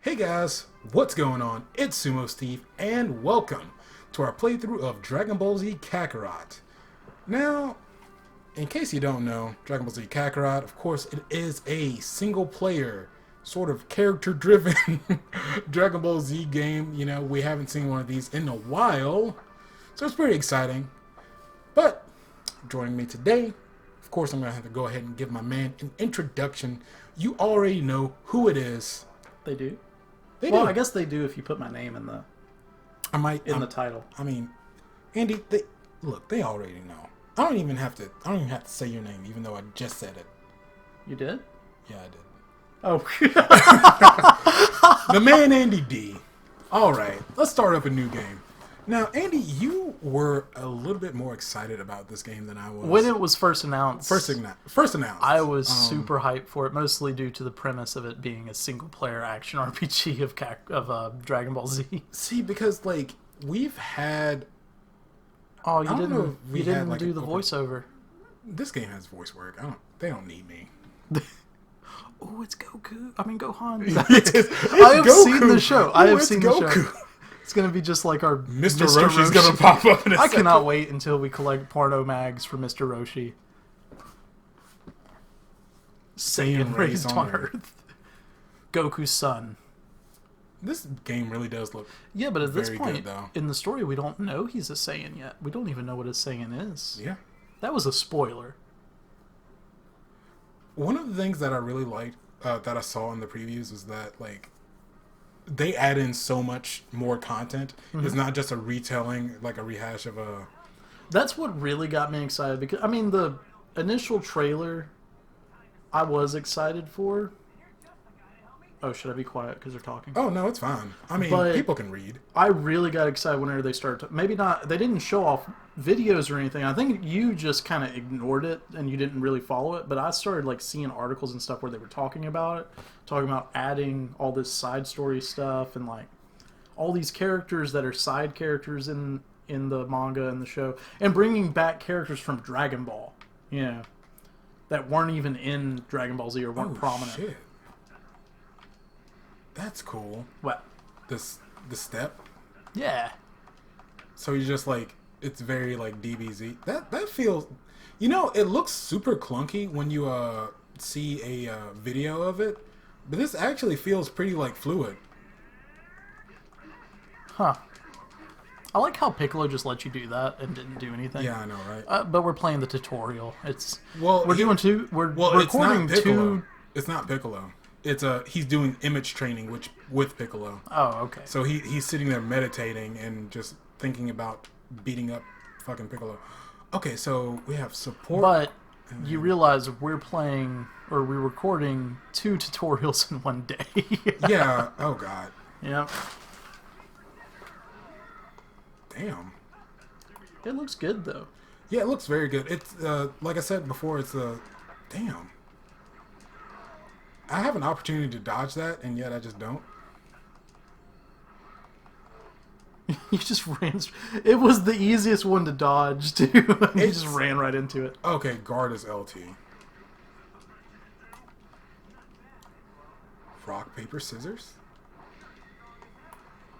Hey guys, what's going on? It's Sumo Steve, and welcome to our playthrough of Dragon Ball Z Kakarot. Now, in case you don't know, Dragon Ball Z Kakarot, of course, it is a single-player, sort of character-driven Dragon Ball Z game. You know, we haven't seen one of these in a while, so it's pretty exciting. But, joining me today, of course, I'm going to have to go ahead and give my man an introduction. You already know who it is. They do? They Well, do. I guess they do if you put my name in the the title. I mean, Andy, they already know. I don't even have to say your name, even though I just said it. You did? Yeah, I did. Oh. The man Andy D. Alright, let's start up a new game. Now, Andy, you were a little bit more excited about this game than I was. When it was first announced, First announced. I was super hyped for it, mostly due to the premise of it being a single-player action RPG of Dragon Ball Z. See, because, like, we've had... Oh, I don't know if we you had, didn't like, do an the open- voiceover. This game has voice work. They don't need me. Oh, it's Goku. I mean, Gohan. It's I have Goku. seen the show. I have It's seen Goku. the show. It's going to be just like our Mr. Roshi's going to pop up in a I second. cannot wait until we collect porno mags for Mr. Roshi. Saiyan raised on Earth. Goku's son. This game really does look... Yeah, but at this Very point good, though. in the story, we don't know he's a Saiyan yet. We don't even know what a Saiyan is. Yeah. That was a spoiler. One of the things that I really liked that I saw in the previews is that, like, they add in so much more content. Mm-hmm. It's not just a retelling, like a rehash of a... That's what really got me excited because, I mean, the initial trailer I was excited for. Oh, should I be quiet because they're talking? Oh, no, it's fine. I mean, But- people can read. I really got excited whenever they started. Maybe not. They didn't show off videos or anything. I think you just kind of ignored it and you didn't really follow it. But I started like seeing articles and stuff where they were talking about it, talking about adding all this side story stuff and like all these characters that are side characters in the manga and the show, and bringing back characters from Dragon Ball. You know, that weren't even in Dragon Ball Z or weren't prominent. Shit. That's cool. What? The step. Yeah. So you just like... It's very like DBZ. That feels... You know, it looks super clunky when you see a video of it. But this actually feels pretty like fluid. Huh. I like how Piccolo just let you do that and didn't do anything. Yeah, I know, right? But we're playing the tutorial. It's Well, we're doing two. We're it's recording not Piccolo. two. It's not Piccolo. It's he's doing image training with Piccolo. Oh, okay. So he's sitting there meditating and just thinking about beating up fucking Piccolo. Okay, so we have support. But you realize we're recording two tutorials in one day. Yeah. Oh god. Yeah. Damn. It looks good though. Yeah, it looks very good. It's like I said before. It's damn. I have an opportunity to dodge that, and yet I just don't. You just ran. It was the easiest one to dodge too. You just ran right into it. Okay, guard is LT. Rock, paper, scissors?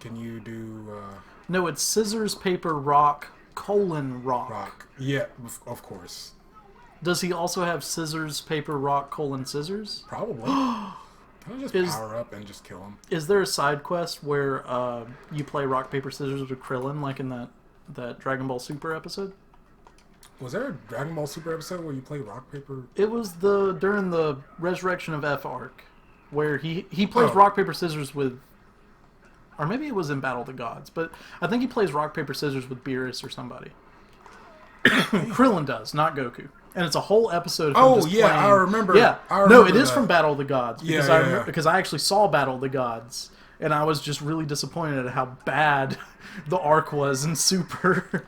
Can you do... No, it's scissors, paper, rock, rock. rock? Yeah, of course. Does he also have scissors, paper, rock, scissors? Probably. Can I just power up and just kill him? Is there a side quest where you play rock, paper, scissors with Krillin, like in that Dragon Ball Super episode? Was there a Dragon Ball Super episode where you play rock, paper? It was during the Resurrection of F arc, where he plays Oh. rock, paper, scissors with... Or maybe it was in Battle of the Gods, but I think he plays rock, paper, scissors with Beerus or somebody. Krillin does, not Goku. And it's a whole episode of him just yeah, playing. I remember. Yeah, I no, remember it is that. from Battle of the Gods because Yeah. because I actually saw Battle of the Gods, and I was just really disappointed at how bad the arc was in Super.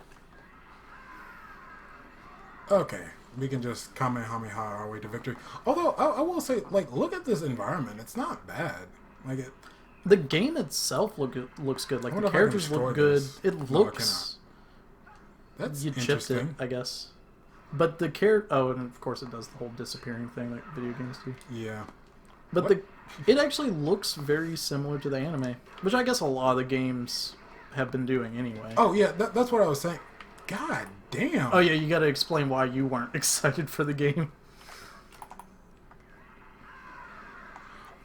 Okay, we can just Kamehameha our way to victory. Although, I will say, like, look at this environment. It's not bad. Like, The game itself looks good. Like, wonder the if I can characters destroy look good. this. It No, I looks... that's You chipped it, interesting. I guess. But the character... Oh, and of course it does the whole disappearing thing that video games do. Yeah. But What? It actually looks very similar to the anime, which I guess a lot of the games have been doing anyway. Oh yeah, that's what I was saying. God damn. Oh yeah, you got to explain why you weren't excited for the game.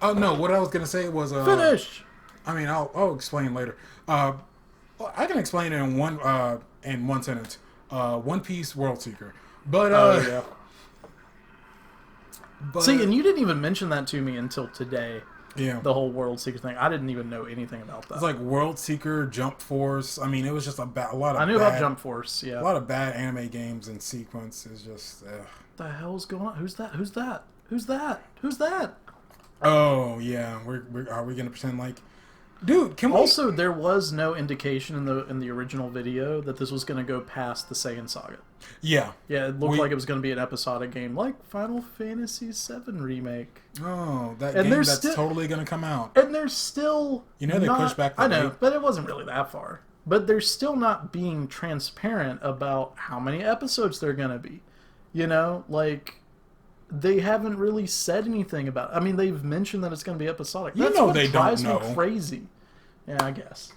Oh no, what I was gonna say was Finish. I mean, I'll explain later. Well, I can explain it in one sentence. One Piece World Seeker. But Yeah. but See, and you didn't even mention that to me until today. yeah, The whole World Seeker thing. I didn't even know anything about that. it's like World Seeker, Jump Force. I mean, it was just a lot of. I knew about Jump Force. Yeah. A lot of bad anime games in sequence is just. What the hell's going on? Who's that? Who's that? Who's that? Who's that? Oh yeah, are we gonna pretend like, dude? Can we Also, there was no indication in the original video that this was going to go past the Saiyan Saga. Yeah. Yeah, it looked like it was going to be an episodic game, like Final Fantasy VII Remake. Oh, that And game there's that's still- totally gonna come out. And there's still You know they not, pushed back the I know, date. but it wasn't really that far. But they're still not being transparent about how many episodes they're going to be. You know, like they haven't really said anything about it. I mean, they've mentioned that it's going to be episodic. You That's know what they don't drives know. me crazy. Yeah, I guess.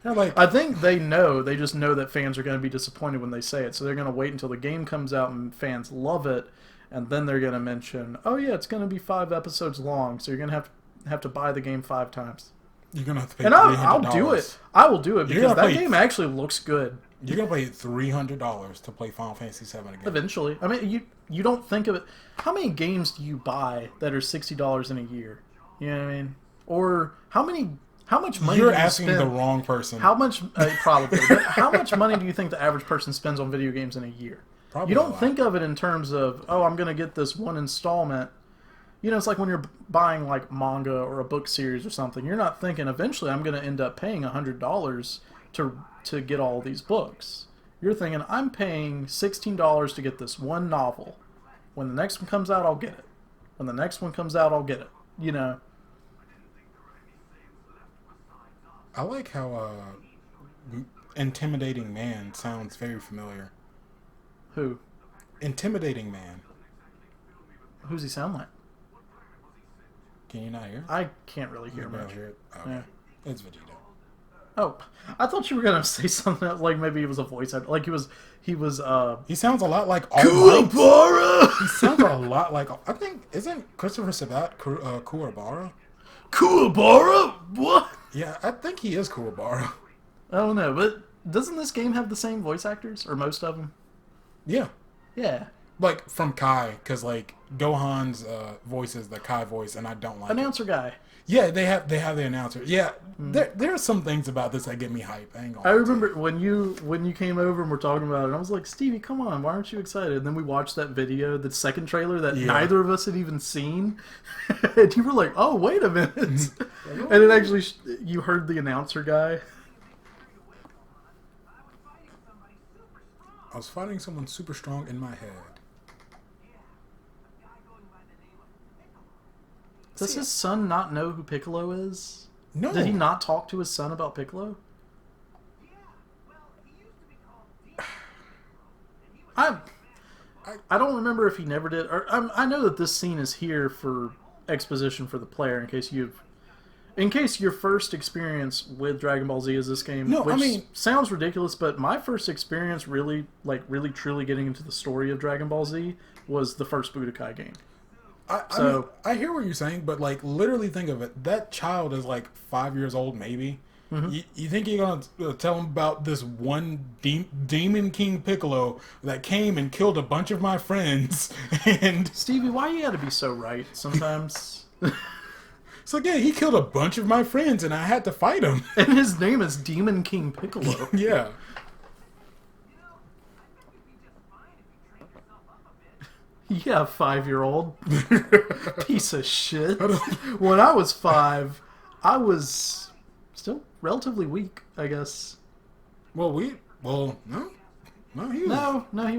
They're like, I think they know. They just know that fans are going to be disappointed when they say it. So they're going to wait until the game comes out and fans love it, and then they're going to mention, "Oh yeah, it's going to be 5 episodes long, so you're going to have to buy the game 5 times." you're gonna have to pay. And I'll do it. I will do it You're because gonna that play- game actually looks good. You're gonna pay $300 to play Final Fantasy VII again. Eventually, I mean, you don't think of it. How many games do you buy that are $60 in a year? You know what I mean? Or how much money? You're do you asking spend? the wrong person. How much? Probably. But how much money do you think the average person spends on video games in a year? Probably You a don't lot. think of it in terms of, oh, I'm going to get this one installment. You know, it's like when you're buying like manga or a book series or something. You're not thinking eventually I'm going to end up paying $100 to get all these books. You're thinking I'm paying $16 to get this one novel. When the next one comes out, I'll get it. When the next one comes out, I'll get it. You know. I like how Intimidating Man sounds very familiar. Who? Intimidating Man. Who's he sound like? Can you not hear? I can't really hear You barely much. hear it? Okay. Yeah. It's Vegeta. Oh, I thought you were gonna say something else, like maybe he was a voice actor, like he was. He sounds a lot like All Might. Kuwabara! He sounds a lot like. I think isn't Christopher Sabat Kuwabara? Kuwabara? What? Yeah, I think he is Kuwabara. I don't know, but doesn't this game have the same voice actors, or most of them? Yeah, Yeah. like from Kai, because like Gohan's voice is the Kai voice, and I don't like it. Announcer guy. Yeah, they have the announcer. Yeah, there are some things about this that get me hype. I ain't gonna I lie to remember when you came over and we're talking about it, and I was like, Stevie, come on, why aren't you excited? And then we watched that video, the second trailer that Yeah. neither of us had even seen, and you were like, oh, wait a minute. And it actually, you heard the announcer guy. I was fighting someone super strong in my head. Does his son not know who Piccolo is? No. Did he not talk to his son about Piccolo? I don't remember if he never did. Or I know that this scene is here for exposition for the player in case your first experience with Dragon Ball Z is this game. No, I which mean- sounds ridiculous, but my first experience really truly getting into the story of Dragon Ball Z was the first Budokai game. I mean, I hear what you're saying, but like literally think of it. That child is like 5 years old, maybe. Mm-hmm. You think you're gonna tell him about this one Demon King Piccolo that came and killed a bunch of my friends, and Stevie, why you gotta be so right sometimes? it's like, yeah, he killed a bunch of my friends, and I had to fight him. And his name is Demon King Piccolo. Yeah. Yeah, 5-year-old. Piece of shit. When I was 5, I was still relatively weak, I guess. No, he was. No, he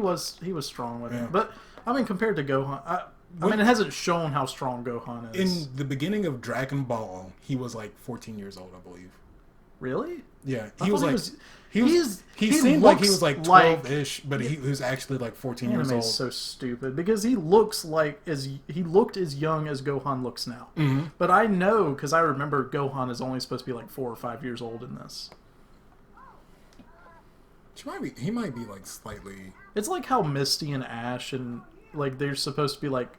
was strong with Yeah. it. But I mean, compared to Gohan, I mean, it hasn't shown how strong Gohan is. In the beginning of Dragon Ball, he was like 14 years old, I believe. Really? Yeah, I he was thought like he seemed like he was like 12-ish, but he was actually like 14 years old. Anime's so stupid because he looked as young as Gohan looks now. Mm-hmm. But I know because I remember Gohan is only supposed to be like 4 or 5 years old in this. He might be like slightly. It's like how Misty and Ash and like they're supposed to be like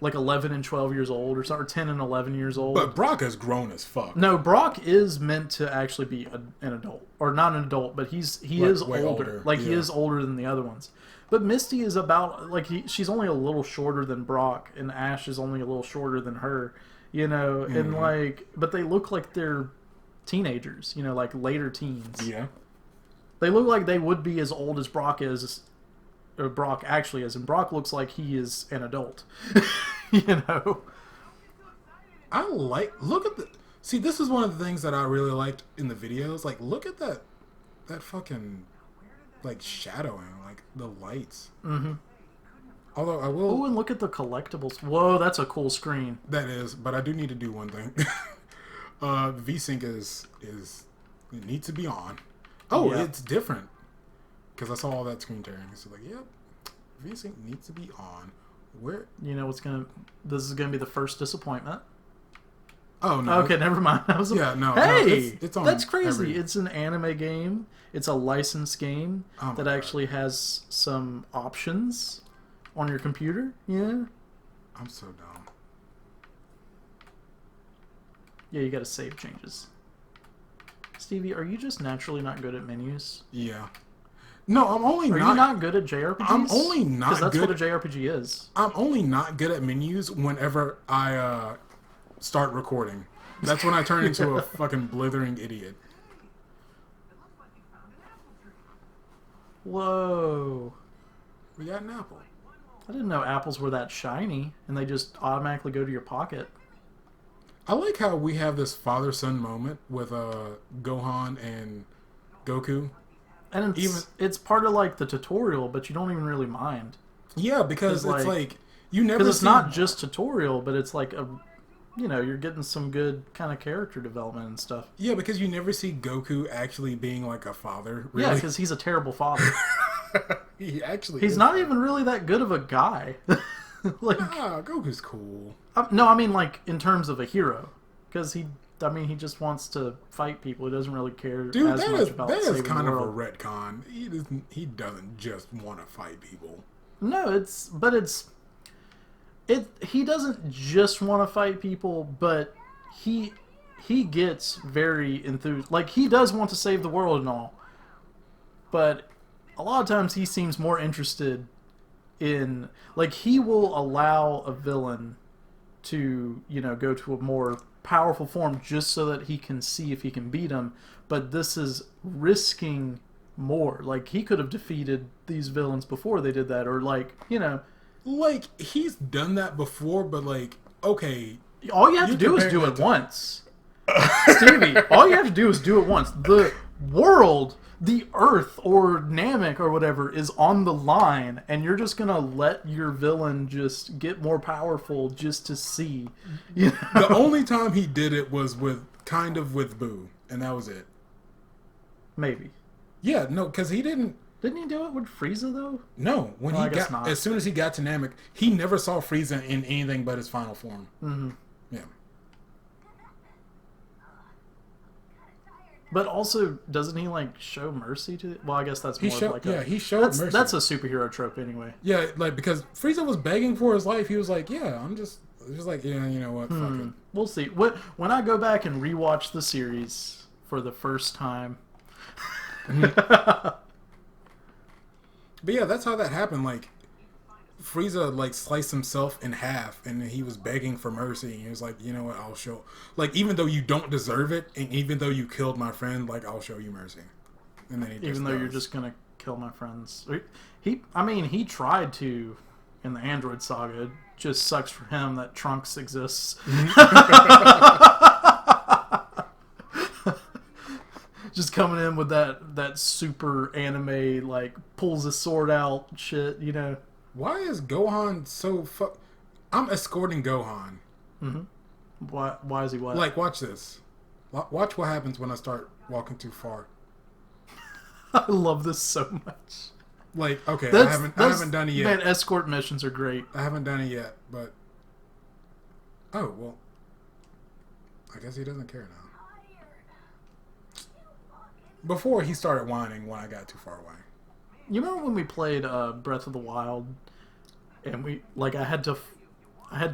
11 and 12 years old or something, or 10 and 11 years old. But Brock has grown as fuck. No, Brock is meant to actually be an adult, or not an adult, but he is older. Like he is older than the other ones. But Misty is about like she's only a little shorter than Brock, and Ash is only a little shorter than her. You know, and like, but they look like they're teenagers. You know, like later teens. Yeah. They look like they would be as old as Brock is, or Brock actually is, and Brock looks like he is an adult. You know? Look at the... See, this is one of the things that I really liked in the videos. Like, look at that fucking, like, shadowing, like, the lights. Mm-hmm. Although I will... Oh, and look at the collectibles. Whoa, that's a cool screen. That is, but I do need to do one thing. VSync is... It needs to be on. Oh, yeah. It's different. Because I saw all that screen tearing. So like, yep, VSync needs to be on. Where? You know this is gonna be the first disappointment. Oh no. Okay, never mind. No. Hey, no, it's on that's crazy. It's an anime game. It's a licensed game that actually has some options on your computer. Yeah. I'm so dumb. Yeah, you got to save changes. Stevie, are you just naturally not good at menus? Yeah. No, I'm only Are you not good at JRPGs? I'm only not because that's good, what a JRPG is. I'm only not good at menus whenever I start recording. That's when I turn into a fucking blithering idiot. Whoa. We got an apple. I didn't know apples were that shiny and they just automatically go to your pocket. I like how we have this father-son moment with Gohan and Goku. And it's part of like the tutorial, but you don't even really mind. Yeah, because it's like you never. Because it's not just tutorial, but it's like you're getting some good kind of character development and stuff. Yeah, because you never see Goku actually being like a father. Really. Yeah, because he's a terrible father. He's not even really that good of a guy. Goku's cool. No, I mean like in terms of a hero, because he just wants to fight people. He doesn't really care as much about saving the world. That is kind of a retcon. He doesn't just want to fight people. No, he doesn't just want to fight people, but he gets very enthused. Like he does want to save the world and all, but a lot of times he seems more interested in like he will allow a villain to go to a more powerful form just so that he can see if he can beat him, but this is risking more. Like he could have defeated these villains before they did that, or like he's done that before, but like okay, all you have to do is do it once. Stevie, all you have to do is do it once. The world, the Earth, or Namek, or whatever, is on the line, and you're just gonna let your villain just get more powerful just to see. The only time he did it was with Boo, and that was it. Maybe. Yeah, no, because he didn't. Didn't he do it with Frieza though? No, as soon as he got to Namek, he never saw Frieza in anything but his final form. Mm-hmm. Yeah. But also, doesn't he like show mercy to? Well, I guess that's more he showed mercy. That's a superhero trope anyway. Yeah, like because Frieza was begging for his life, he was like, "Yeah, I'm just like, yeah, you know what? Fuck it." We'll see. When I go back and rewatch the series for the first time. But yeah, that's how that happened. Like Frieza like sliced himself in half, and he was begging for mercy. And he was like, "You know what? I'll show. Like even though you don't deserve it, and even though you killed my friend, like I'll show you mercy." And then you're just gonna kill my friends. He tried to in the Android Saga. It just sucks for him that Trunks exists. Just coming in with that super anime like pulls his sword out shit. Why is Gohan so I'm escorting Gohan. Mm-hmm. Why is he what? Like, watch this. Watch what happens when I start walking too far. I love this so much. Like, okay, I haven't done it yet. Man, escort missions are great. I haven't done it yet, but oh well. I guess he doesn't care now. Before he started whining when I got too far away. You remember when we played Breath of the Wild, and I had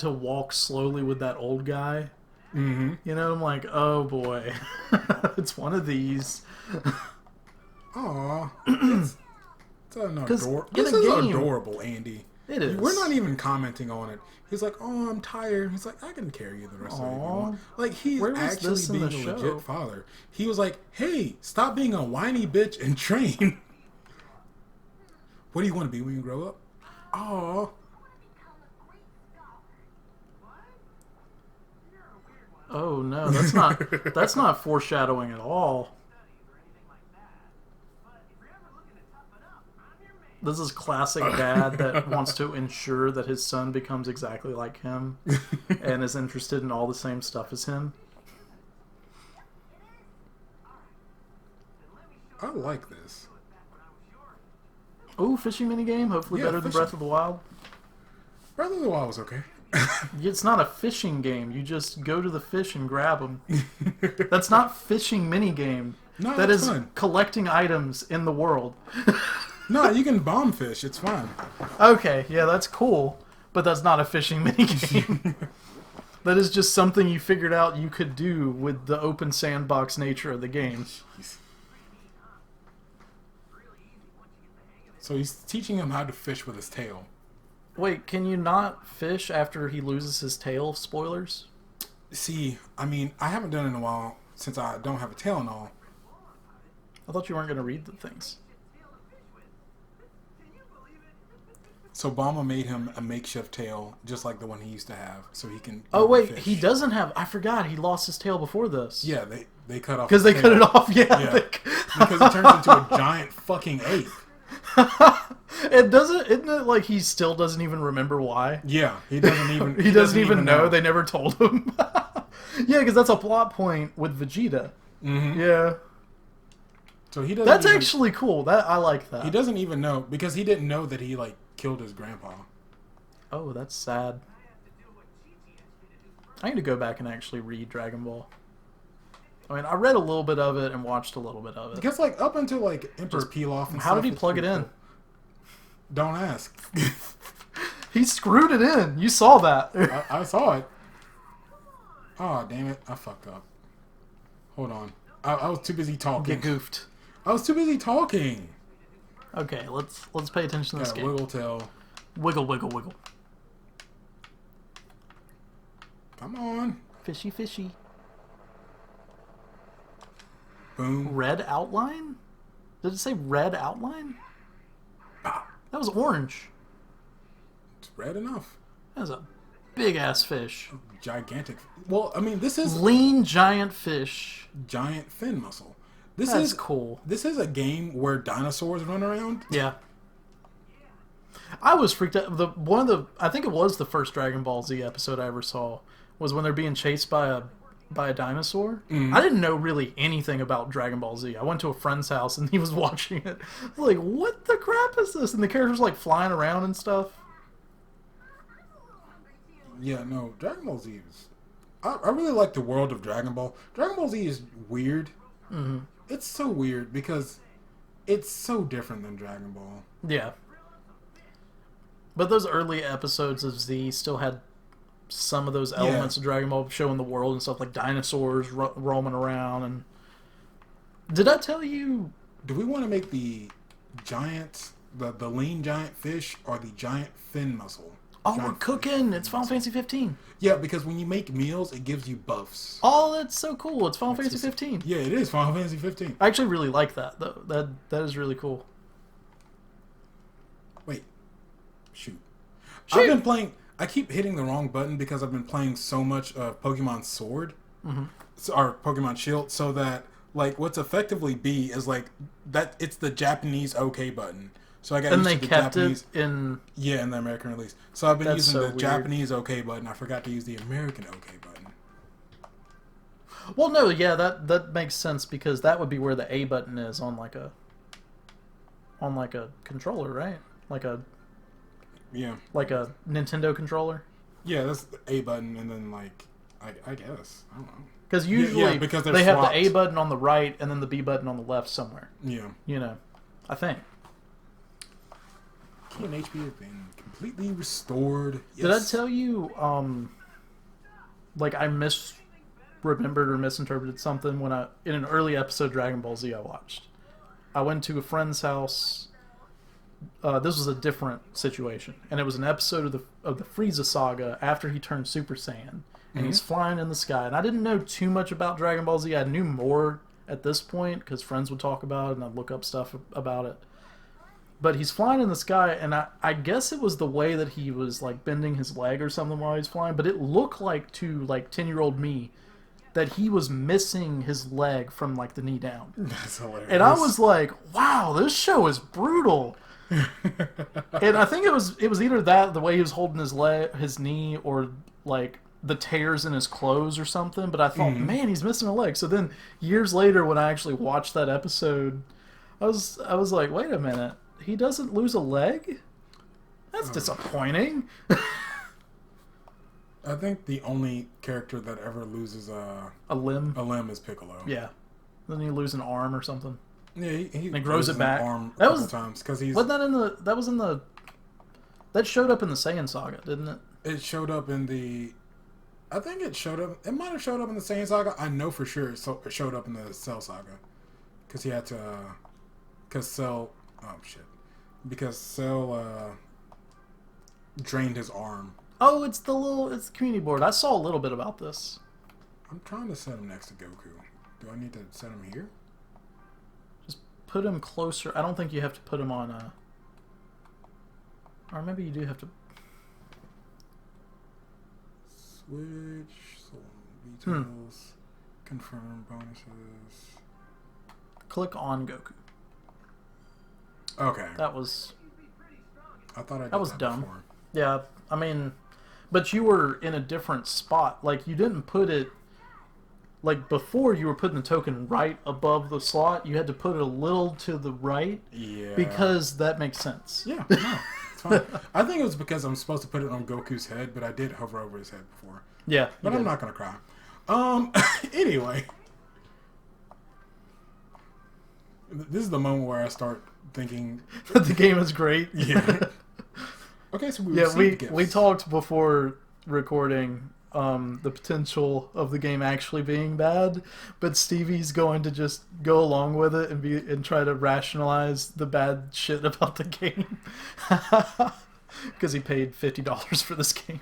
to walk slowly with that old guy. Mm-hmm. You know, I'm like, oh boy, it's one of these. Aw, this is adorable, Andy. It is. We're not even commenting on it. He's like, oh, I'm tired. He's like, I can carry you the rest of it if you want. Like, he's actually being a legit father. He was like, hey, stop being a whiny bitch and train. What do you want to be when you grow up? Aw. Oh no, that's not foreshadowing at all. This is classic dad that wants to ensure that his son becomes exactly like him and is interested in all the same stuff as him. I like this. Ooh, fishing minigame. Hopefully better than Breath of the Wild. Breath of the Wild was okay. It's not a fishing game. You just go to the fish and grab them. That's not fishing minigame. No, that is fun. Collecting items in the world. No, you can bomb fish. It's fine. Okay, yeah, that's cool. But that's not a fishing minigame. That is just something you figured out you could do with the open sandbox nature of the game. Jeez. So he's teaching him how to fish with his tail. Wait, can you not fish after he loses his tail? Spoilers? See, I mean, I haven't done it in a while since I don't have a tail and all. I thought you weren't going to read the things. So Obama made him a makeshift tail, just like the one he used to have, so he can. Oh wait, fish. he doesn't have. I forgot he lost his tail before this. Yeah, they cut off because they cut it off. Yeah, because he turns into a giant fucking ape. It doesn't. Isn't it like he still doesn't even remember why? Yeah, he doesn't even. he doesn't even know. They never told him. Yeah, because that's a plot point with Vegeta. Mm-hmm. Yeah. So he doesn't. That's actually cool. That I like that. He doesn't even know because he didn't know that he killed his grandpa. Oh, that's sad. I need to go back and actually read Dragon Ball. I mean, I read a little bit of it and watched a little bit of it. Because up until Emperor Pilaf and how stuff, did he plug it in? Cool. Don't ask. He screwed it in. You saw that. I saw it. Oh, damn it. I fucked up. Hold on. I was too busy talking. Get goofed. I was too busy talking. Okay, let's pay attention to this game. Wiggle tail. Wiggle, wiggle, wiggle. Come on. Fishy, fishy. Boom. Red outline? Did it say red outline? That was orange. It's red enough. That was a big-ass fish. Gigantic. Well, I mean, this is... Lean, giant fish. Giant fin muscle. That's cool. This is a game where dinosaurs run around. Yeah. I was freaked out. I think it was the first Dragon Ball Z episode I ever saw was when they're being chased by a dinosaur. Mm-hmm. I didn't know really anything about Dragon Ball Z. I went to a friend's house and he was watching it. I was like, what the crap is this? And the characters flying around and stuff. Yeah, no, Dragon Ball Z is... I really like the world of Dragon Ball. Dragon Ball Z is weird. Mm-hmm. It's so weird because it's so different than Dragon Ball. Yeah. But those early episodes of Z still had some of those elements of Dragon Ball showing the world and stuff, like dinosaurs roaming around. And did I tell you? Do we want to make the giant, the lean giant fish, or the giant fin muscle? Oh, we're cooking! It's Final Fantasy 15. Yeah, because when you make meals, it gives you buffs. Oh, that's so cool! It's Final Fantasy 15. Yeah, it is Final Fantasy 15. I actually really like that, though. That is really cool. Wait, shoot! I've been playing. I keep hitting the wrong button because I've been playing so much of Pokemon Sword, or Pokemon Shield, so that what's effectively B is that it's the Japanese OK button. So I got used to the Japanese. It in the American release. So I've been using the weird. Japanese OK button. I forgot to use the American OK button. Well, no, yeah, that makes sense because that would be where the A button is on like a controller, right? Like a Yeah. like a Nintendo controller. Yeah, that's the A button, and then like I guess I don't know. Because usually because they're they have swapped. the A button on the right and then the B button on the left somewhere. Yeah. You know, I think. Key and HP have been completely restored. Yes. Did I tell you, like I misremembered or misinterpreted something when in an early episode of Dragon Ball Z I watched? I went to a friend's house. This was a different situation, and it was an episode of the Frieza saga after he turned Super Saiyan, and he's flying in the sky. And I didn't know too much about Dragon Ball Z. I knew more at this point because friends would talk about it, and I'd look up stuff about it. But he's flying in the sky, and I guess it was the way that he was like bending his leg or something while he was flying. But it looked like to like 10-year-old me that he was missing his leg from like the knee down. That's hilarious. And I was like, "Wow, this show is brutal." And I think it was either that the way he was holding his knee, or like the tears in his clothes or something. But I thought, man, he's missing a leg. So then years later, when I actually watched that episode, I was like, wait a minute. He doesn't lose a leg? That's disappointing. I think the only character that ever loses a limb is Piccolo. Yeah. Then you lose an arm or something. Yeah, he grows it back. Arm That couple was times because he's. Wasn't that in the? That was in the. That showed up in the Saiyan saga, didn't it? It showed up in the. I think it showed up. It might have showed up in the Saiyan saga. I know for sure it showed up in the Cell saga, because he had to. Because Cell. Oh shit. Because Cell drained his arm. Oh, it's the community board. I saw a little bit about this. I'm trying to set him next to Goku. Do I need to set him here? Just put him closer. I don't think you have to put him on or maybe you do have to. Switch. Details. Confirm bonuses. Click on Goku. Okay. That was. I thought I did that was dumb. Before. Yeah, I mean, but you were in a different spot. Like, you didn't put it... Like, before you were putting the token right above the slot, you had to put it a little to the right. Yeah. Because that makes sense. Yeah, no, it's fine. I think it was because I'm supposed to put it on Goku's head, but I did hover over his head before. Yeah. But I'm not going to cry. Anyway. This is the moment where I start thinking... the game is great. Yeah. Okay, so we talked before recording the potential of the game actually being bad, but Stevie's going to just go along with it and try to rationalize the bad shit about the game because he paid $50 for this game,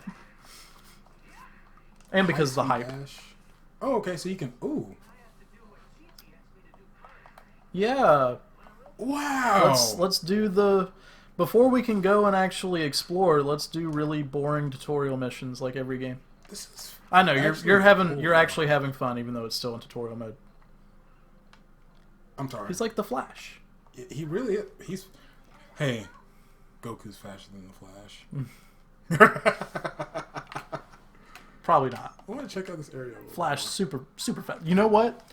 and because of the hype. Oh, okay, so you can. Ooh. Yeah. Wow. Let's do the. Before we can go and actually explore, let's do really boring tutorial missions like every game. This is. I know you're actually having fun, even though it's still in tutorial mode. I'm sorry. He's like the Flash. He really is. He's. Hey, Goku's faster than the Flash. Probably not. I want to check out this area. Flash super fast. You know what?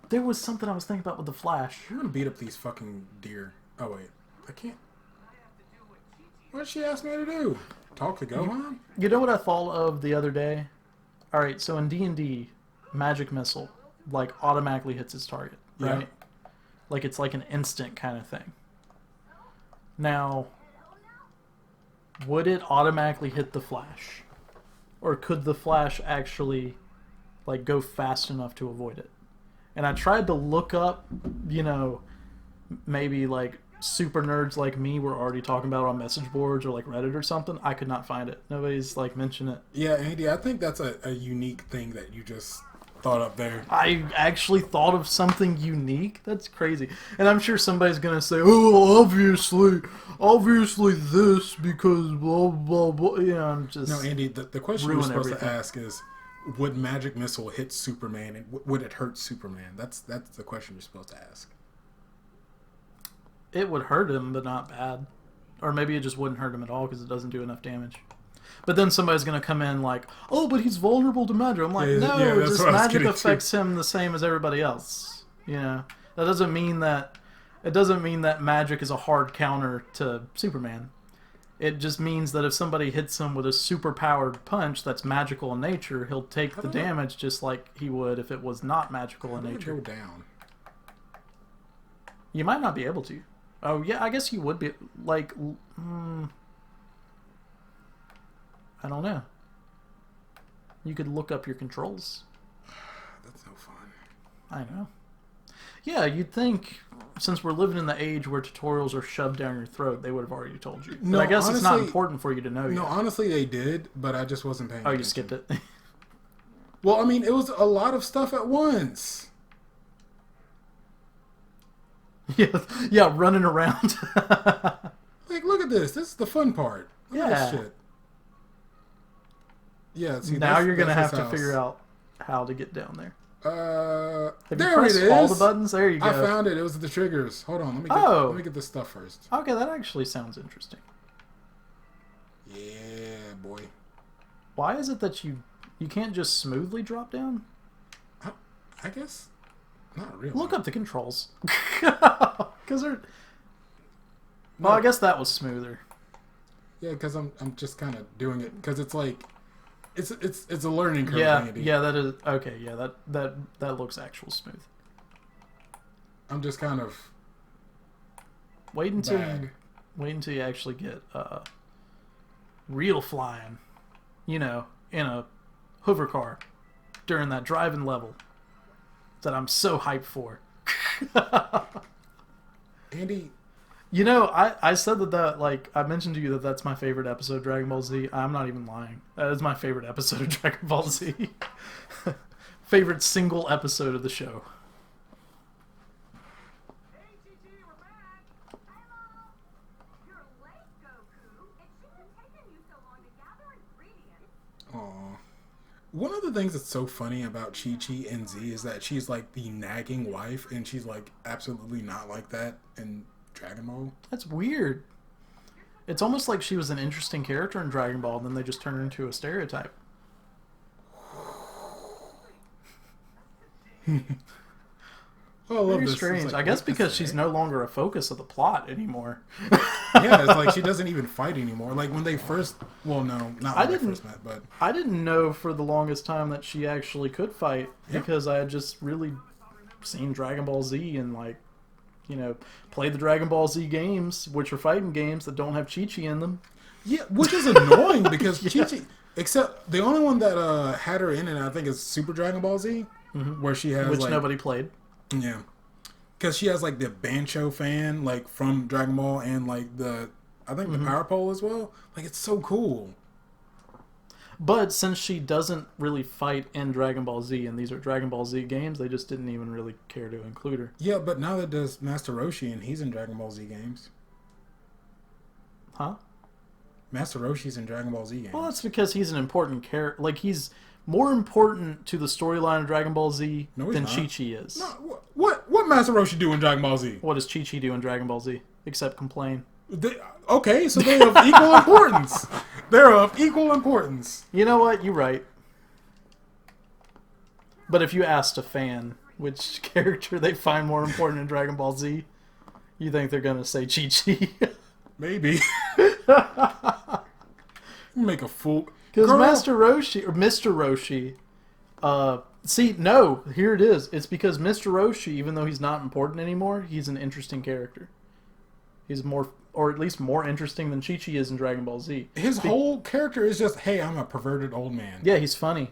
There was something I was thinking about with the Flash. I'm gonna beat up these fucking deer. Oh wait, I can't. What did she ask me to do? Talk to Gohan? You know what I thought of the other day? All right, so in D&D, magic missile like automatically hits its target, right? Yeah. Like it's like an instant kind of thing. Now, would it automatically hit the Flash, or could the Flash actually like go fast enough to avoid it? And I tried to look up, maybe like super nerds like me were already talking about it on message boards or like Reddit or something. I could not find it. Nobody's like mentioned it. Yeah, Andy, I think that's a unique thing that you just thought up there. I actually thought of something unique? That's crazy. And I'm sure somebody's going to say, oh, obviously this because blah, blah, blah. I'm just... No, Andy, the question you're supposed to ask is, would Magic Missile hit Superman and would it hurt Superman? That's the question you're supposed to ask. It would hurt him, but not bad. Or maybe it just wouldn't hurt him at all because it doesn't do enough damage. But then somebody's going to come in like, oh, but he's vulnerable to magic. I'm like, Yeah, no, yeah, that's just what I was magic getting to. affects him the same as everybody else. You know, that doesn't mean that. It doesn't mean that magic is a hard counter to Superman. It just means that if somebody hits him with a super-powered punch that's magical in nature, he'll take the damage just like he would if it was not magical in nature. Go down. You might not be able to. Oh, yeah, I guess you would be. Like, I don't know. You could look up your controls. That's no fun. I know. Yeah, you'd think, since we're living in the age where tutorials are shoved down your throat, they would have already told you. No, but I guess honestly, it's not important for you to know No, yet. honestly, they did, but I just wasn't paying Oh, attention. you skipped it? Well, I mean, it was a lot of stuff at once. Yeah, running around. Like, look at this. This is the fun part. Look at this shit. Yeah, see, now you're going to have his to house. figure out how to get down there. Have Have you there pressed it is. all the buttons? There you go. I found it. It was the triggers. Hold on. Let me get this stuff first. Okay, that actually sounds interesting. Yeah, boy. Why is it that you can't just smoothly drop down? I guess not really. Look up the controls. Because they're... Well, I guess that was smoother. Yeah, because I'm just kind of doing it because it's like it's a learning curve. Yeah, Andy. yeah, that is okay. Yeah, that looks actual smooth. I'm just kind of Wait until you actually get real flying. You know, in a hover car during that driving level that I'm so hyped for. Andy. You know, I said that like I mentioned to you that that's my favorite episode of Dragon Ball Z. I'm not even lying. That is my favorite episode of Dragon Ball Z. Favorite single episode of the show. Hey, Chi-Chi, we're back! Hello! You're late, Goku. It shouldn't have taken you so long to gather ingredients. Aw. One of the things that's so funny about Chi-Chi and Z is that she's like the nagging wife, and she's like absolutely not like that in Dragon Ball. That's weird. It's almost like she was an interesting character in Dragon Ball, and then they just turned her into a stereotype. Oh, I love Very this. strange. It's I like, guess what because is she's that? no longer a focus of the plot anymore. Yeah, it's like she doesn't even fight anymore. Like when they first, well, no, not when they first met, but I didn't know for the longest time that she actually could fight because I had just really seen Dragon Ball Z and like, you know, played the Dragon Ball Z games, which are fighting games that don't have Chi-Chi in them. yeah, which is annoying because Chi-Chi, except the only one that had her in it, I think, is Super Dragon Ball Z, where she has Which like, nobody played. yeah, because she has like the Bancho fan like from Dragon Ball and like the I think the Power Pole as well. Like it's so cool. But since she doesn't really fight in Dragon Ball Z, and these are Dragon Ball Z games, they just didn't even really care to include her. Yeah, but now that does Master Roshi and he's in Dragon Ball Z games. Huh? Master Roshi's in Dragon Ball Z games. Well, that's because he's an important character. Like, he's more important to the storyline of Dragon Ball Z No, he's than not. Chi-Chi is. No, what Master Roshi do in Dragon Ball Z? What does Chi-Chi do in Dragon Ball Z? Except complain. Okay, so they're of equal importance. They're of equal importance. You know what? You're right. But if you asked a fan which character they find more important in Dragon Ball Z, you think they're going to say Chi-Chi. Maybe. Make a fool. Because Girl. Master Roshi, or Mr. Roshi, see, no, here it is. It's because Mr. Roshi, even though he's not important anymore, he's an interesting character. He's more, or at least more interesting than Chi-Chi is in Dragon Ball Z. His whole character is just, hey, I'm a perverted old man. Yeah, he's funny.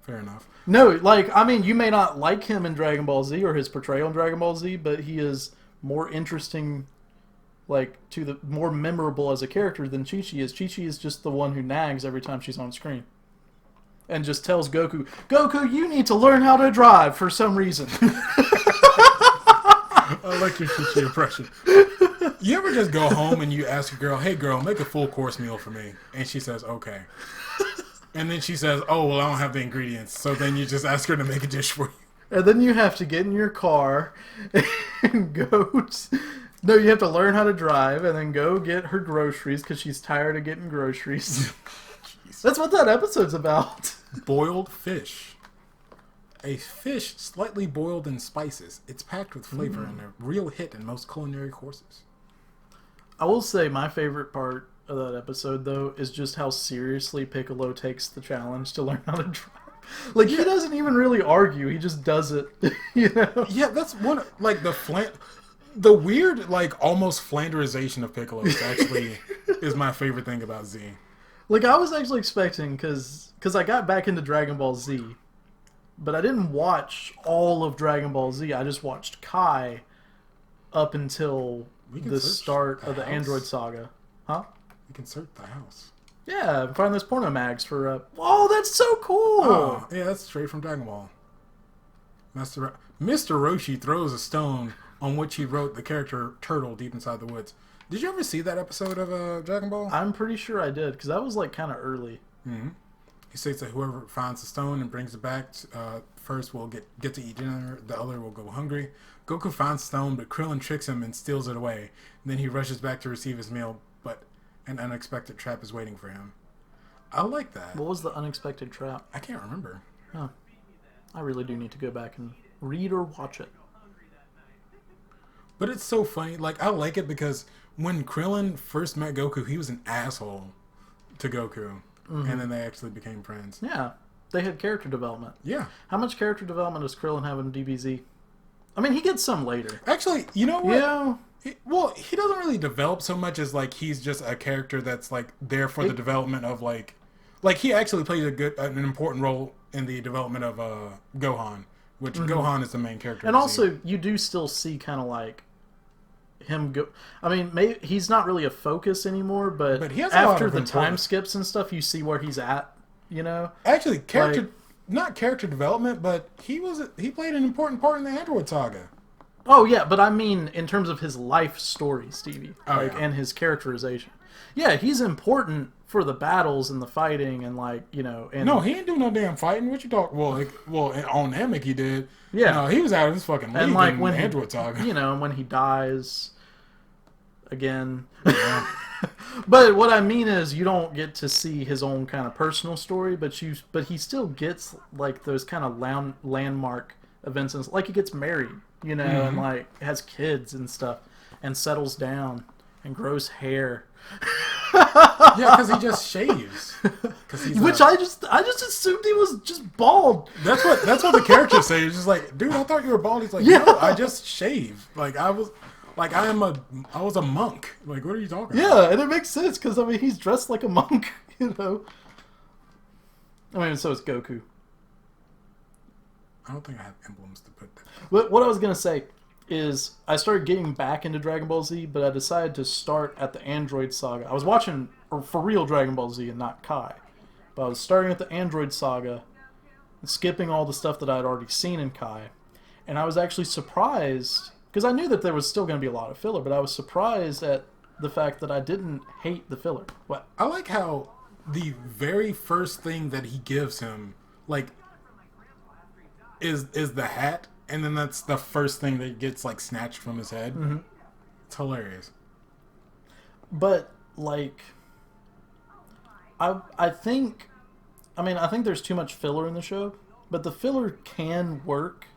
Fair enough. No, like, I mean, you may not like him in Dragon Ball Z or his portrayal in Dragon Ball Z, but he is more interesting, like, to the more memorable as a character than Chi-Chi is. Chi-Chi is just the one who nags every time she's on screen. And just tells Goku, Goku, you need to learn how to drive for some reason. I like your Chi-Chi impression. You ever just go home and you ask a girl, hey girl, make a full course meal for me. And she says, okay. And then she says, oh, well, I don't have the ingredients. So then you just ask her to make a dish for you. And then you have to get in your car and No, you have to learn how to drive and then go get her groceries because she's tired of getting groceries. That's what that episode's about. Boiled fish. A fish slightly boiled in spices. It's packed with flavor and a real hit in most culinary courses. I will say my favorite part of that episode, though, is just how seriously Piccolo takes the challenge to learn how to drive. Like, he doesn't even really argue. He just does it, you know? Yeah, that's one, like, the weird, like, almost Flanderization of Piccolo is actually is my favorite thing about Z. Like, I was actually expecting, because I got back into Dragon Ball Z, but I didn't watch all of Dragon Ball Z. I just watched Kai up until the start of the Android Saga. Huh? You can search the house. Yeah, find those porno mags for... Oh, that's so cool! Oh, yeah, that's straight from Dragon Ball. Mr. Roshi throws a stone on which he wrote the character Turtle deep inside the woods. Did you ever see that episode of Dragon Ball? I'm pretty sure I did, because that was, like, kind of early. Mm-hmm. He states that whoever finds the stone and brings it back first will get to eat dinner, the other will go hungry. Goku finds the stone, but Krillin tricks him and steals it away. And then he rushes back to receive his meal, but an unexpected trap is waiting for him. I like that. What was the unexpected trap? I can't remember. Huh. I really do need to go back and read or watch it. But it's so funny. Like, I like it because when Krillin first met Goku, he was an asshole to Goku. Mm-hmm. And then they actually became friends. Yeah. They had character development. Yeah. How much character development does Krillin have in DBZ? I mean, he gets some later. Actually, you know what? Yeah. He doesn't really develop so much as, like, he's just a character that's, like, there for the development of, like, he actually plays an important role in the development of Gohan, which Gohan is the main character. And also, you do still see kind of, like, him go... I mean, maybe he's not really a focus anymore, but he has after the time skips and stuff, you see where he's at, you know? Actually, not character development, but he played an important part in the Android Saga. Oh, yeah, but I mean in terms of his life story, Stevie, and his characterization. Yeah, he's important for the battles and the fighting and, like, you know... And no, he ain't do no damn fighting. What you talking... Well, on Namek he did. Yeah. No, he was out of his fucking league and, like, in when Android Saga. You know, when he dies again... Yeah. But what I mean is, you don't get to see his own kind of personal story, but he still gets, like, those kind of landmark events, and, like, he gets married, you know, and, like, has kids and stuff, and settles down and grows hair. Yeah, because he just shaves. Which I just assumed he was just bald. That's what the characters say. It's just like, dude, I thought you were bald. He's like, no, I just shaved. Like, I was a monk. Like, what are you talking about? Yeah, and it makes sense because, I mean, he's dressed like a monk, you know. I mean, so is Goku. I don't think I have emblems to put there. But what I was gonna say is, I started getting back into Dragon Ball Z, but I decided to start at the Android Saga. I was watching for real Dragon Ball Z and not Kai, but I was starting at the Android Saga, and skipping all the stuff that I had already seen in Kai, and I was actually surprised. Because I knew that there was still going to be a lot of filler, but I was surprised at the fact that I didn't hate the filler. What? I like how the very first thing that he gives him, like, is the hat, and then that's the first thing that gets, like, snatched from his head. Mm-hmm. It's hilarious. But, like, I think there's too much filler in the show, but the filler can work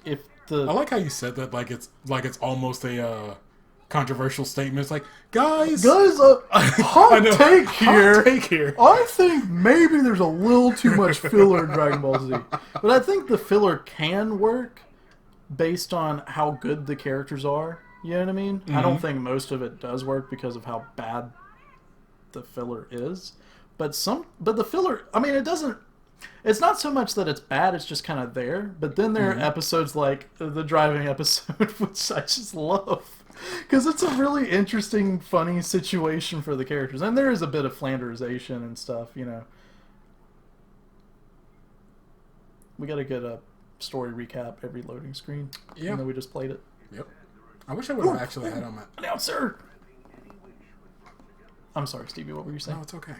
if I like how you said that like it's almost a controversial statement. It's like, guys, hot take here. I I think maybe there's a little too much filler in Dragon Ball Z, but I think the filler can work based on how good the characters are. You know what I mean? I don't think most of it does work because of how bad the filler is, but the filler. I mean, it doesn't. It's not so much that it's bad, it's just kind of there. But then there are episodes like the driving episode, which I just love. Because it's a really interesting, funny situation for the characters. And there is a bit of Flanderization and stuff, you know. We got a good story recap every loading screen. Yeah. Even though we just played it. Yep. I wish I would have actually had on my... Announcer! I'm sorry, Stevie, what were you saying? No, it's okay.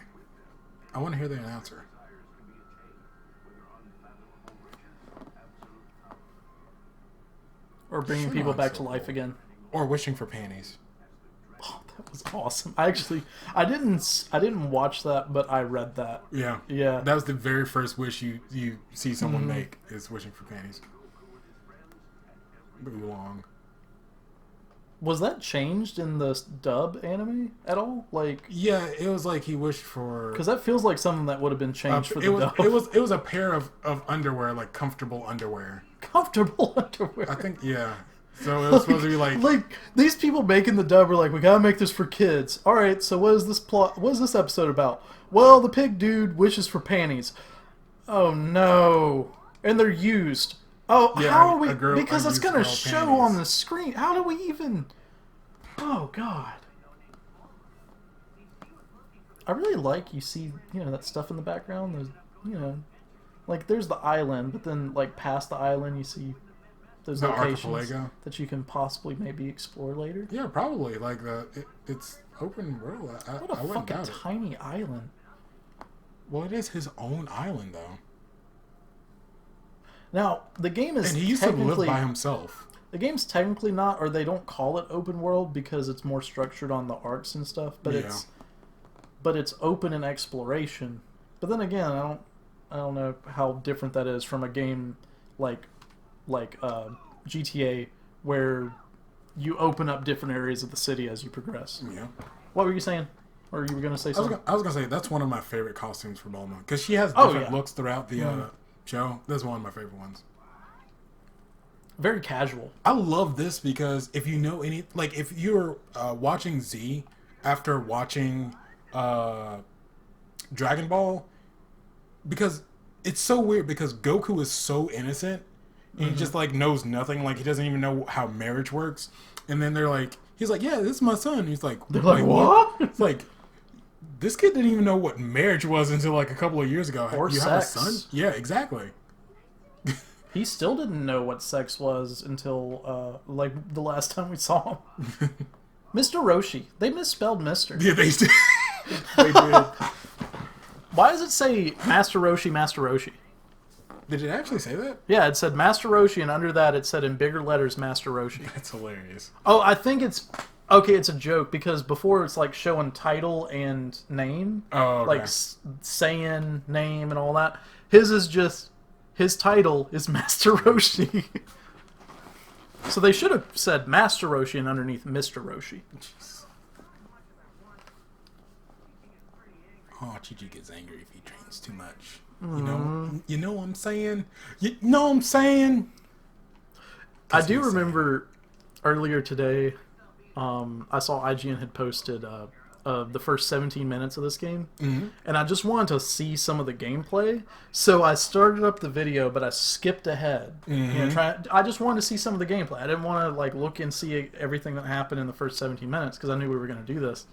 I want to hear the announcer. Or bringing people back to life again. Or wishing for panties. Oh, that was awesome. I didn't watch that, but I read that. Yeah. Yeah. That was the very first wish you see someone make is wishing for panties. Oolong. Was that changed in the dub anime at all? Like, Yeah, it was like he wished for. because that feels like something that would have been changed for the dub. It was a pair of underwear, like comfortable underwear. Comfortable underwear. I think yeah. So it was supposed to be like these people making the dub were like, we gotta make this for kids. All right, so what is this plot? What is this episode about? Well, the pig dude wishes for panties. Oh no, and they're used. Oh, Yeah, how are we? a girl- Because a it's used gonna girl show panties. on the screen. How do we even? Oh god. I really like you see that stuff in the background. There's like there's the island, but then like past the island you see those The locations archipelago. that you can possibly maybe explore later. yeah, probably like it's open world. What I a wouldn't fucking doubt it. tiny island. Well, it is his own island though, Now the game is and he used to live technically by himself. the game's technically not, or they don't call it open world because it's more structured on the arcs and stuff. But Yeah. it's open in exploration. But then again, I don't know how different that is from a game like GTA where you open up different areas of the city as you progress. Yeah. What were you saying? Or you were gonna say something? I was gonna say that's one of my favorite costumes for Bulma because she has Oh, different yeah. looks throughout the show. That's one of my favorite ones. Very casual. I love this because if you know any, like if you're watching Z after watching Dragon Ball, because it's so weird because Goku is so innocent and he just like knows nothing, like he doesn't even know how marriage works, and then they're like, he's like, yeah, this is my son. And he's like, They're like, "Wait, what? It's like this kid didn't even know what marriage was until like a couple of years ago. Or you have a sex. son? Yeah, exactly. He still didn't know what sex was until like the last time we saw him. Mr. Roshi. They misspelled Mr. Yeah, they did. They did. Why does it say Master Roshi, Master Roshi? Did it actually say that? Yeah, it said Master Roshi, and under that it said in bigger letters Master Roshi. That's hilarious. Oh, I think it's... Okay, it's a joke, because before it's like showing title and name. Oh, okay. Like saying name and all that. His is just... His title is Master Roshi. So they should have said Master Roshi and underneath Mr. Roshi. Jeez. Oh, Chi-Chi gets angry if he trains too much. You know what I'm saying? You know what I'm saying? I do remember earlier today, I saw IGN had posted the first 17 minutes of this game, and I just wanted to see some of the gameplay. So I started up the video, but I skipped ahead. I just wanted to see some of the gameplay. I didn't want to like look and see everything that happened in the first 17 minutes because I knew we were going to do this.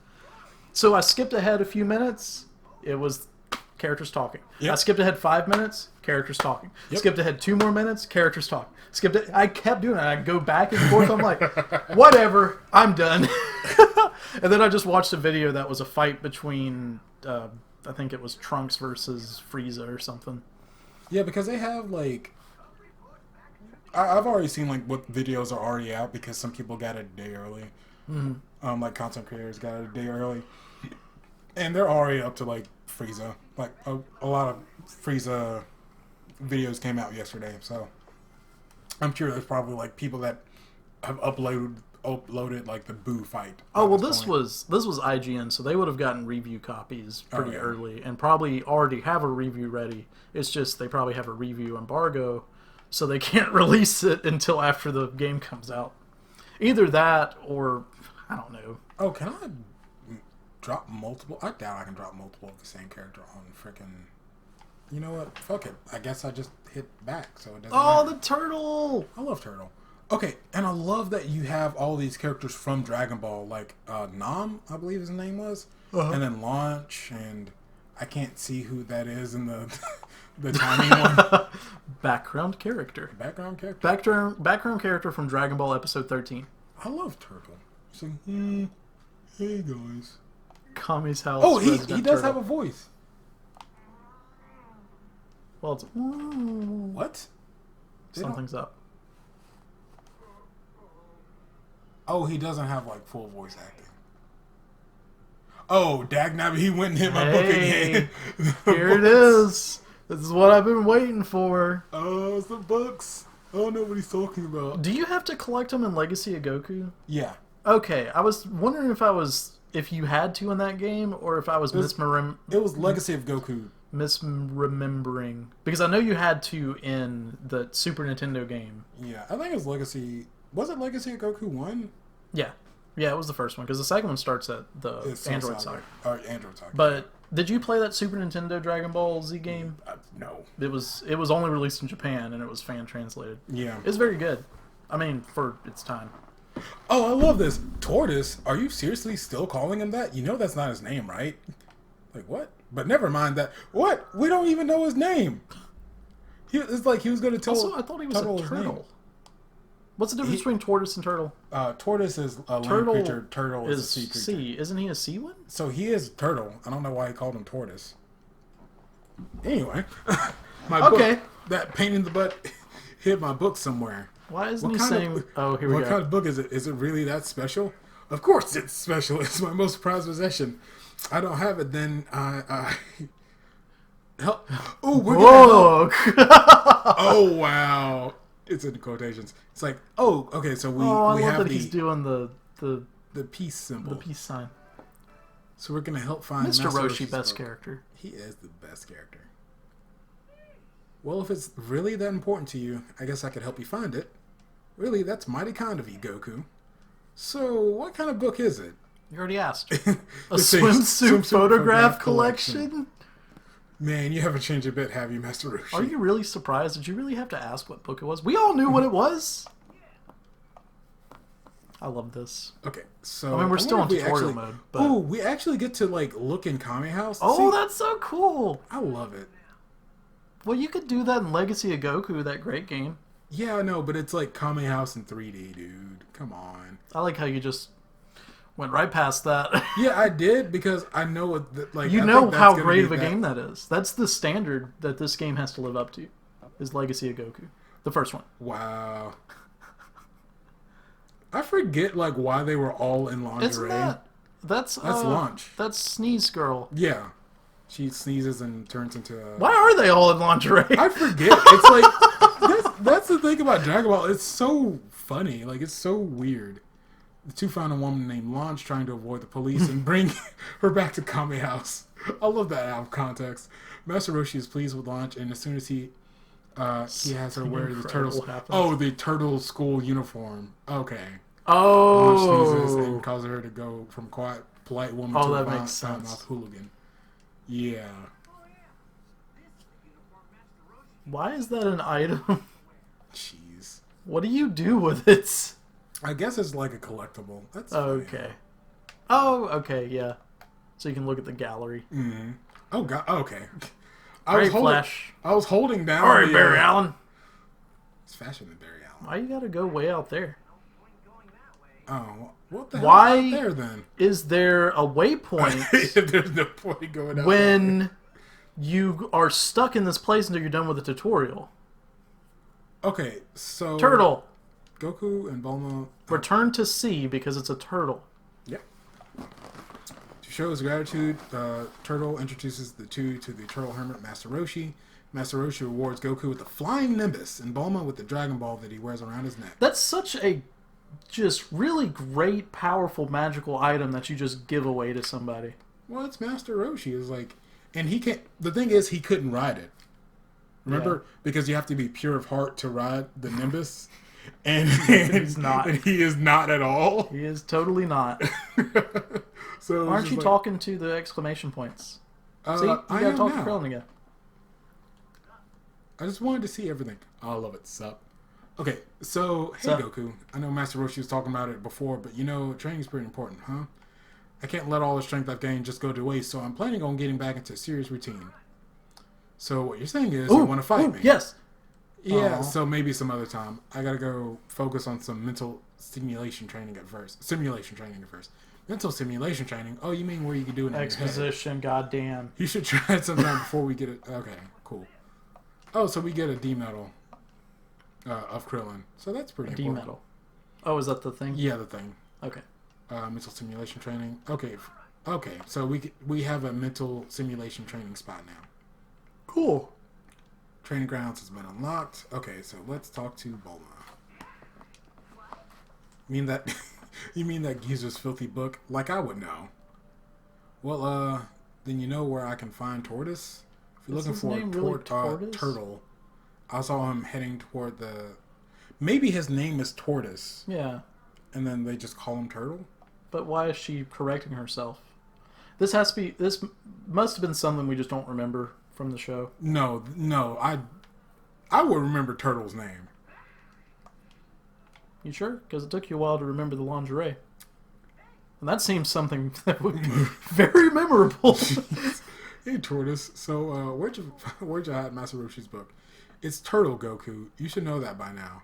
So I skipped ahead a few minutes. It was characters talking. Yep. I skipped ahead 5 minutes, characters talking. Yep. Skipped ahead 2 more minutes, characters talking. I kept doing it. I'd go back and forth. I'm like, whatever, I'm done. And then I just watched a video that was a fight between, I think it was Trunks versus Frieza or something. Yeah, because they have like... I've already seen like what videos are already out because some people got it a day early. Like content creators got it a day early. And they're already up to like Frieza. Like a lot of Frieza videos came out yesterday, so I'm sure there's probably like people that have uploaded like the Boo fight. Oh well, this was IGN, so they would have gotten review copies pretty early, and probably already have a review ready. It's just they probably have a review embargo, so they can't release it until after the game comes out. Either that, or I don't know. Oh, can I drop multiple? I doubt I can drop multiple of the same character on frickin'. You know what? Fuck it. I guess I just hit back, so it doesn't matter. The turtle! I love Turtle. Okay, and I love that you have all these characters from Dragon Ball, like Nam, I believe his name was, and then Launch, and I can't see who that is in the the tiny one. Background character. Background character. Background character from Dragon Ball Episode 13. I love Turtle. So, hey guys. Kami's house. Oh, he Resident does Turtle. have a voice. Well, it's What? something's up. Oh, he doesn't have like full voice acting. Oh, dagnabbit, he went and hit my book again. Here it is. This is what I've been waiting for. Oh, it's the books. I don't know what he's talking about. Do you have to collect them in Legacy of Goku? Yeah. Okay, I was wondering if you had to in that game, or if I was It was Legacy of Goku. misremembering. Because I know you had to in the Super Nintendo game. Yeah, I think it was Legacy. Was it Legacy of Goku 1? Yeah. Yeah, it was the first one, because the second one starts at the It's Android side. Android side. But did you play that Super Nintendo Dragon Ball Z game? No. It was only released in Japan, and it was fan translated. Yeah. It's very good. I mean, for its time. Oh, I love this. Tortoise, are you seriously still calling him that? You know that's not his name, right? Like, what? But never mind that. What? We don't even know his name. It's like he was going to tell Also, I thought he was Turtle a his name. turtle. What's the difference between tortoise and turtle? Tortoise is a land Turtle creature. Turtle is a sea creature. sea. Isn't he a sea one? So he is turtle. I don't know why he called him tortoise. Anyway, my Okay. book, that pain in the butt hit my book somewhere. Why isn't What he kind of- saying... Oh, here we What go. kind of book is it? Is it really that special? Of course it's special. It's my most prized possession. I don't have it, then I help. Oh, we're gonna help. Whoa! Oh wow! It's in quotations. It's like, oh, okay. So we I love have that he's doing the peace symbol. peace sign. So we're gonna help find Mr. Master Roshi, Roshi's best book. character. He is the best character. Well, if it's really that important to you, I guess I could help you find it. Really, that's mighty kind of you, Goku. So, what kind of book is it? You already asked. It's A swimsuit photograph collection? Man, you haven't changed a bit, have you, Master Roshi? Are you really surprised? Did you really have to ask what book it was? We all knew what it was. I love this. Okay, so... I mean, we're still wonder in if we tutorial actually- mode, but... Ooh, we actually get to, like, look in Kame House. Oh, See, that's so cool! I love it. Well, you could do that in Legacy of Goku, that great game. Yeah, I know, but it's like Kame House in 3D, dude. Come on. I like how you just went right past that. Yeah, I did, because I know what... Like, You I know think that's how gonna great be of a that- game that is. That's the standard that this game has to live up to, is Legacy of Goku. The first one. Wow. I forget, like, why they were all in lingerie. Isn't that... That's Launch. That's Sneeze Girl. Yeah. She sneezes and turns into a... Why are they all in lingerie? I forget. It's like... that's the thing about Dragon Ball. It's so funny. Like, it's so weird. The two found a woman named Launch trying to avoid the police and bring her back to Kame House. I love that out of context. Master Roshi is pleased with Launch, and as soon as he has her wear the turtles. happens. Oh, the turtle school uniform. Okay. Launch sneezes Oh, and causes her to go from quiet, polite woman Oh, to a that violent, makes sense. foul-mouthed hooligan. Yeah. why is that an item? Jeez. What do you do with it? I guess it's like a collectible. That's funny. Okay. Oh, okay, yeah. So you can look at the gallery. Mm-hmm. Oh god. Okay. Great Flash. I was holding down. All right, the, Barry Allen. It's faster than Barry Allen. Why you gotta go way out there? Oh, what the Why- hell is out there then? Is there a waypoint There's no point going out. when you are stuck in this place until you're done with the tutorial? Okay, so Turtle. Goku and Bulma. Return to sea because it's a turtle. Yeah. To show his gratitude, Turtle introduces the two to the Turtle Hermit, Master Roshi. Master Roshi rewards Goku with the Flying Nimbus and Bulma with the Dragon Ball that he wears around his neck. That's such a just really great, powerful, magical item that you just give away to somebody. Well, it's Master Roshi. It's like, and he can't. The thing is, he couldn't ride it. Remember, because you have to be pure of heart to ride the Nimbus, and He's not. And he is not at all. He is totally not. So it's Aren't just you like, talking to the exclamation points? See, you I gotta am talk to now. Krillin again. I just wanted to see everything. I love it. Sup. Okay, so hey Sup? Goku. I know Master Roshi was talking about it before, but you know, training's pretty important, huh? I can't let all the strength I've gained just go to waste, so I'm planning on getting back into a serious routine. So what you're saying is you want to fight me? Yes. Yeah, Aw. so maybe some other time. I gotta go focus on some mental stimulation training at first. Simulation training at first. Mental simulation training? Oh, you mean where you can do it in your head? Exposition, goddamn. You should try it sometime before we get it. Okay, cool. Oh, so we get a D medal of Krillin. So that's pretty D important. metal. Oh, is that the thing? Yeah, the thing. Okay. Mental simulation training. Okay. Okay. So we have a mental simulation training spot now. Cool. Training grounds has been unlocked. Okay, so let's talk to Bulma. You mean that? You mean that geezer's filthy book? Like I would know. Well, then you know where I can find Tortoise. If you're Is looking his for name a really Tortoise? turtle, I saw him heading toward the. Maybe his name is Tortoise, Yeah. and then they just call him Turtle. But why is she correcting herself? This has to be. This must have been something we just don't remember from the show. No, I would remember Turtle's name. You sure? Because it took you a while to remember the lingerie. And that seems something that would be very memorable. Hey, Tortoise. So, where'd you hide Master Roshi's book? It's Turtle, Goku. You should know that by now.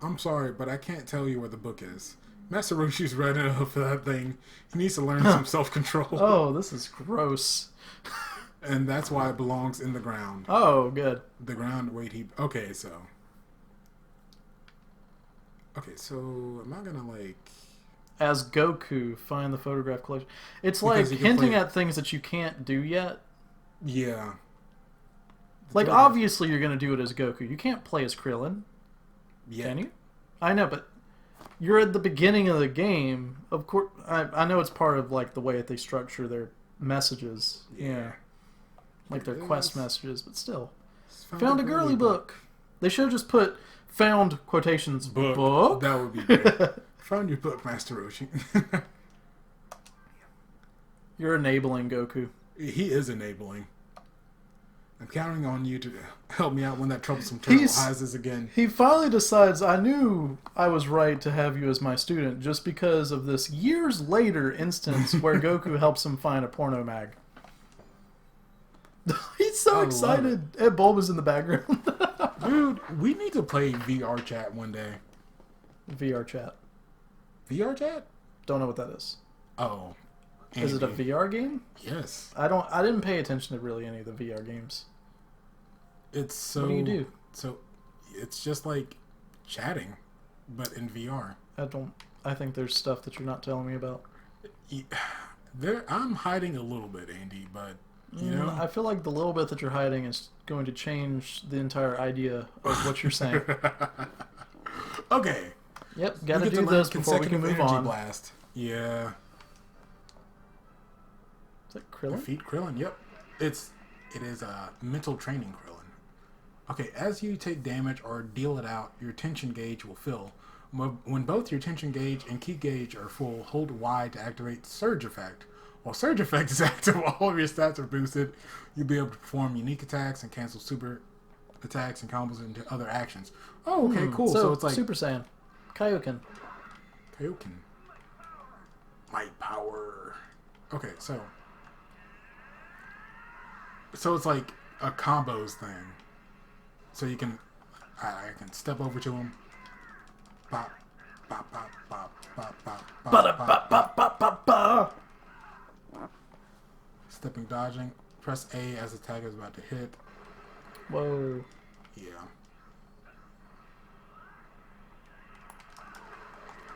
I'm sorry, but I can't tell you where the book is. Master Roshi's read enough for that thing. He needs to learn some self-control. Oh, this is gross. And that's why it belongs in the ground. Oh, good. The ground weight heap. Okay, so am I gonna like? As Goku, find the photograph collection. It's Because like you can hinting play- at things that you can't do yet. Yeah. Like, Turtle- obviously you're going to do it as Goku. You can't play as Krillin, Yeah. can you? I know, but you're at the beginning of the game. Of course, I know it's part of, like, the way that they structure their messages. Yeah. Like their quest messages, but still. Found a girly book. They should have just put found quotations book. That would be great. Found your book, Master Roshi. You're enabling Goku. He is enabling. I'm counting on you to help me out when that troublesome turtle rises again. He finally decides, I knew I was right to have you as my student just because of this years later instance where Goku helps him find a porno mag. He's so excited. And Bulma's in the background. Dude, we need to play VR chat one day. VR chat. VR chat? Don't know what that is. Oh. Is it a Andy. VR game? Yes. I didn't pay attention to really any of the VR games. It's so... What do you do? So, it's just like chatting, but in VR. I think there's stuff that you're not telling me about. I'm hiding a little bit, Andy, but, you know... I feel like the little bit that you're hiding is going to change the entire idea of what you're saying. Okay. Yep, We gotta get to do learn this before we can move energy on. blast. Yeah. Is that Krillin? Defeat Krillin, yep. It is a mental training Krillin. Okay, as you take damage or deal it out, your tension gauge will fill. When both your tension gauge and ki gauge are full, hold Y to activate Surge Effect. While Surge Effect is active, all of your stats are boosted. You'll be able to perform unique attacks and cancel super attacks and combos into other actions. Oh, okay, cool. So it's like Super Saiyan. Kaioken. Kaioken. Might power. Okay, so it's like a combos thing. So you can, I can step over to him. Bop, bop, bop, bop, bop, bop, bop, bop, bop. Ba-da-ba-ba-ba-ba-ba. Stepping, dodging. Press A as the tag is about to hit. Whoa. Yeah.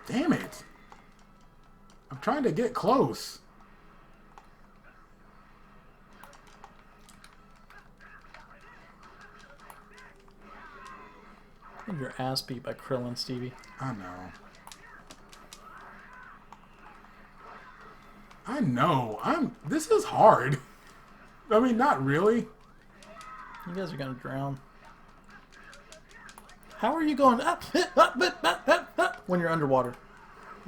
Damn it! I'm trying to get close. Your ass beat by Krillin, Stevie. I know. This is hard. I mean, not really. You guys are gonna drown. How are you going up when you're underwater?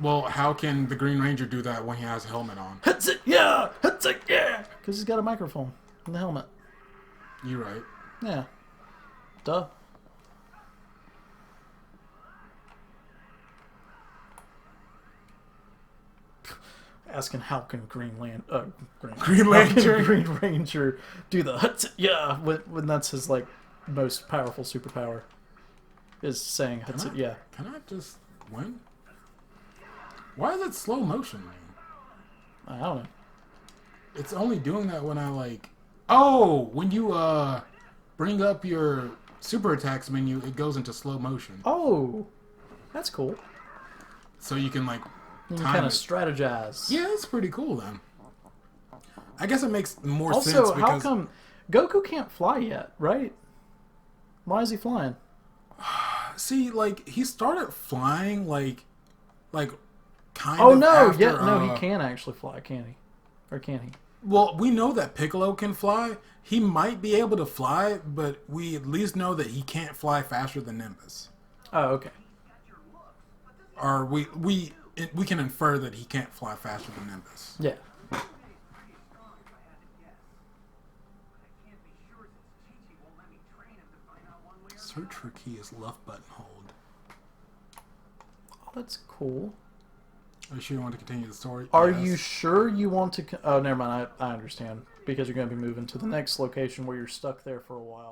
Well, how can the Green Ranger do that when he has a helmet on? Yeah! Because he's got a microphone in the helmet. You're right. Yeah. Duh. Asking how can Green Lantern Green Ranger do the yeah when that's his like most powerful superpower is saying yeah. Can I just win? Why is it slow motion? I don't know. It's only doing that when I like. Oh, when you bring up your super attacks menu, it goes into slow motion. Oh, that's cool. so you can like You can time kind of it. strategize. Yeah, it's pretty cool then. I guess it makes more sense Also, because how come Goku can't fly yet, right? Why is he flying? see, like he started flying like kind Oh of no, after, yeah, no, he can actually fly, can he? Or can he? Well, we know that Piccolo can fly. He might be able to fly, but we at least know that he can't fly faster than Nimbus. Oh, okay. Or we can infer that he can't fly faster than Nimbus. Yeah. Search for key is left button hold. Oh, that's cool. Are you sure you want to continue the story? Are Yes. you sure you want to... Oh, never mind. I understand. Because you're going to be moving to the next location where you're stuck there for a while.